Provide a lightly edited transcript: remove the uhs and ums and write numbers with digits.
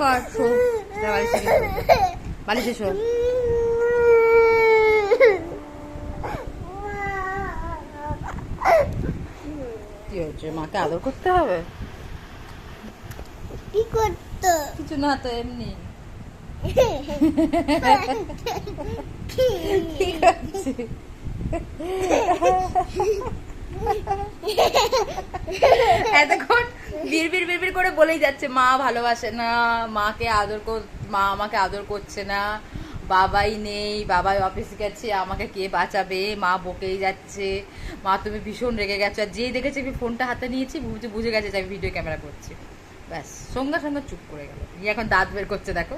কর, শো যা বালিশে গিয়ে শো। বালিশে শো। কি হয়েছে, মাকে আদর করতে হবে? কি করতো? কিছু না তো, এমনি। ঠিক আছে। এতক্ষণ বিড়বিড় বিড়বিড় করে বলেই যাচ্ছে মা ভালোবাসে না, মাকে আদর মা আমাকে আদর করছে না, বাবাই নেই, বাবাই অফিস গেছে, আমাকে কে বাঁচাবে, মা বকেই যাচ্ছে, মা তুমি ভীষণ রেগে গেছো। আর যেই দেখেছে আমি ফোনটা হাতে নিয়েছি বুঝে গেছে যে আমি ভিডিও ক্যামেরা করছি, ব্যাস সঙ্গে সঙ্গে চুপ করে গেল। এখন দাঁত বের করছে দেখো।